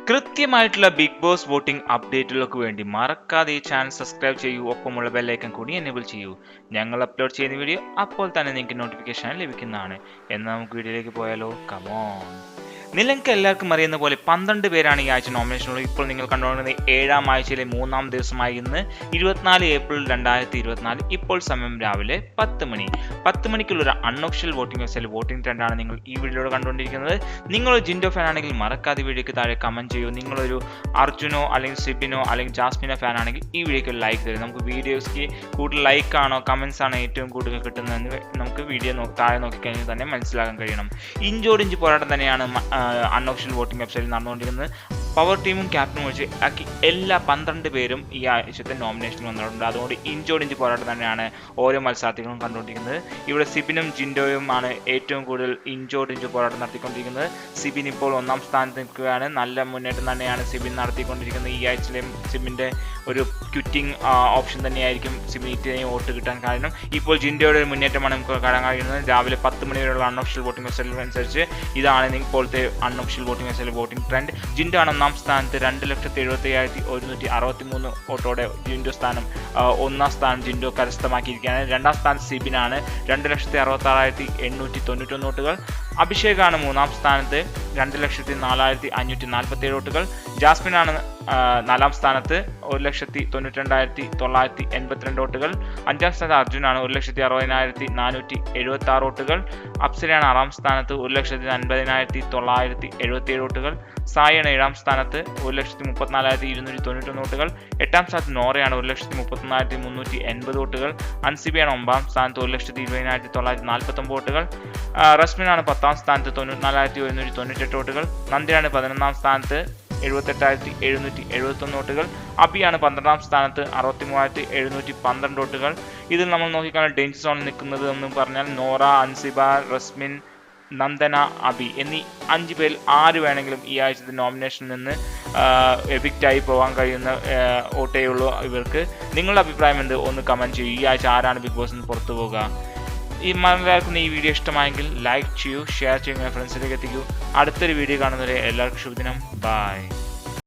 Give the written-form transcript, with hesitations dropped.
കൃത്യമായിട്ടുള്ള big boss voting അപ്ഡേറ്റുകൾക്ക് വേണ്ടി മറക്കാതെ ഈ ചാനൽ സബ്സ്ക്രൈബ് ചെയ്യൂ, ഒപ്പമുള്ള ബെല്ലൈക്കൺ കൂടി എനേബിൾ ചെയ്യൂ. ഞങ്ങൾ അപ്ലോഡ് ചെയ്യുന്ന വീഡിയോ അപ്പോൾ തന്നെ നിങ്ങൾക്ക് നോട്ടിഫിക്കേഷൻ ലഭിക്കുന്നതാണ്. എന്നാൽ നമുക്ക് വീഡിയോയിലേക്ക് പോയാലോ? കമോൺ. നിങ്ങൾക്ക് എല്ലാവർക്കും അറിയുന്ന പോലെ 12 പേരാണ് ഈ ആഴ്ച നോമിനേഷനുള്ളത്. ഇപ്പോൾ നിങ്ങൾ കണ്ടുകൊണ്ടിരുന്നത് 7ാം ആഴ്ചയിലെ 3ാം ദിവസമായി ഇന്ന് 24 ഏപ്രിൽ 2024. ഇപ്പോൾ സമയം രാവിലെ 10 മണി. 10 മണിക്കുള്ള അൺഒഫീഷ്യൽ വോട്ടിംഗ് വെബ്സൈറ്റിൽ വോട്ടിംഗ് ട്രെൻഡാണ് നിങ്ങൾ ഈ വീഡിയോയിൽ കണ്ടുകൊണ്ടിരിക്കുന്നത്. നിങ്ങളൊരു ജിൻഡോ ഫാൻ ആണെങ്കിൽ മറക്കാതെ വീഡിയോയ്ക്ക് താഴെ കമൻറ്റ് ചെയ്യൂ. നിങ്ങളൊരു അർജുനോ അല്ലെങ്കിൽ സിബിനോ അല്ലെങ്കിൽ ജാസ്മിനോ ഫാൻ ആണെങ്കിൽ ഈ വീഡിയോയ്ക്ക് ഒരു ലൈക്ക് തരും. നമുക്ക് വീഡിയോസ്ക്ക് കൂടുതൽ ലൈക്കാണോ കമൻസ് ആണോ ഏറ്റവും കൂടുതൽ കിട്ടുന്നതെന്ന് നമുക്ക് വീഡിയോ താഴെ നോക്കിക്കഴിഞ്ഞാൽ തന്നെ മനസ്സിലാക്കാൻ കഴിയണം. ഇഞ്ചോടിഞ്ച് പോരാട്ടം തന്നെയാണ് അൺഒഫീഷ്യൽ വോട്ടിംഗ് വെബ്സൈറ്റിൽ നടന്നുകൊണ്ടിരിക്കുന്നത്. പവർ ടീമും ക്യാപ്റ്റനും ഒഴിച്ച് ബാക്കി എല്ലാ 12 പേരും ഈ ആഴ്ചത്തെ നോമിനേഷനിൽ വന്നിട്ടുണ്ട്. അതുകൊണ്ട് ഇഞ്ചോടിഞ്ച് പോരാട്ടം തന്നെയാണ് ഓരോ മത്സരാർത്ഥികളും കണ്ടുകൊണ്ടിരിക്കുന്നത്. ഇവിടെ സിബിനും ജിൻഡോയും ആണ് ഏറ്റവും കൂടുതൽ ഇഞ്ചോടിഞ്ച് പോരാട്ടം നടത്തിക്കൊണ്ടിരിക്കുന്നത്. സിബിൻ ഇപ്പോൾ 1ാം സ്ഥാനത്ത് നിൽക്കുകയാണ്. നല്ല മുന്നേറ്റം തന്നെയാണ് സിബിൻ നടത്തിക്കൊണ്ടിരിക്കുന്നത്. ഈ ആഴ്ചയിലെയും സിബിൻ്റെ ഒരു ക്വിറ്റിംഗ് ഓപ്ഷൻ തന്നെയായിരിക്കും സിബിന് വോട്ട് കിട്ടാൻ കാരണം. ഇപ്പോൾ ജിൻഡോയുടെ ഒരു മുന്നേറ്റമാണ് നമുക്ക് കാണാൻ കഴിയുന്നത്. രാവിലെ 10 മണി വരെയുള്ള അൺഒഫീഷ്യൽ വോട്ടിംഗ് വെബ്സൈറ്റ് അനുസരിച്ച് ഇതാണ് ഇപ്പോഴത്തെ unofficial voting website voting trend. Jinto ആണ് 1ാം സ്ഥാനത്ത് 2,77,163 വോട്ടോടെ ജിൻഡോ സ്ഥാനം 1ാം സ്ഥാനം ജിൻഡോ കരസ്ഥമാക്കിയിരിക്കുകയാണ്. 2ാം സ്ഥാനത്ത് സിബിനാണ് 2,66,891 വോട്ടുകൾ. അഭിഷേകാണ് 3ാം സ്ഥാനത്ത് 2,04,547 വോട്ടുകൾ. ജാസ്മിനാണ് 4ാം സ്ഥാനത്ത് 1,92,982 വോട്ടുകൾ. 5ാം സ്ഥാനത്ത് അർജുനാണ് 1,60,476 വോട്ടുകൾ. അപ്സരയാണ് 6ാം സ്ഥാനത്ത് 1,50,977 വോട്ടുകൾ. സായിയാണ് 7ാം സ്ഥാനത്ത് 1,34,291 വോട്ടുകൾ. 8ാം സ്ഥാനത്ത് നോറയാണ് 1,31,380 വോട്ടുകൾ. അൻസിബിയാണ് 9ാം സ്ഥാനത്ത് 1,20,949 വോട്ടുകൾ. റസ്മിനാണ് 10ാം സ്ഥാനത്ത് 94,198 വോട്ടുകൾ. നന്ദിയാണ് 11ാം സ്ഥാനത്ത് 78,771 വോട്ടുകൾ. അബിയാണ് 12ാം സ്ഥാനത്ത് 63,712 വോട്ടുകൾ. ഇതിൽ നമ്മൾ നോക്കിക്കാണാൻ ഡേഞ്ചർ സോണിൽ നിൽക്കുന്നത് എന്ന് പറഞ്ഞാൽ നോറ, അൻസിബ, റസ്മിൻ, നന്ദന, അബി എന്നീ 5 പേരിൽ ആര് വേണമെങ്കിലും ഈ ആഴ്ചത്തെ നോമിനേഷനിൽ നിന്ന് എവിക്റ്റായി പോകാൻ കഴിയുന്ന വോട്ടേ ഉള്ളൂ ഇവർക്ക്. നിങ്ങളുടെ അഭിപ്രായം എന്ത്? ഒന്ന് കമൻറ്റ് ചെയ്യൂ. ഈ ആഴ്ച ആരാണ് ബിഗ് ബോസിൽ നിന്ന് പുറത്തു പോകുക? ഈ എല്ലാവർക്കും ഈ വീഡിയോ ഇഷ്ടമായെങ്കിൽ ലൈക്ക് ചെയ്യൂ, ഷെയർ ചെയ്യൂ, ഫ്രണ്ട്സിലേക്ക് എത്തിക്കൂ. അടുത്തൊരു വീഡിയോ കാണുന്നവരെ എല്ലാവർക്കും ശുഭദിനം. ബൈ.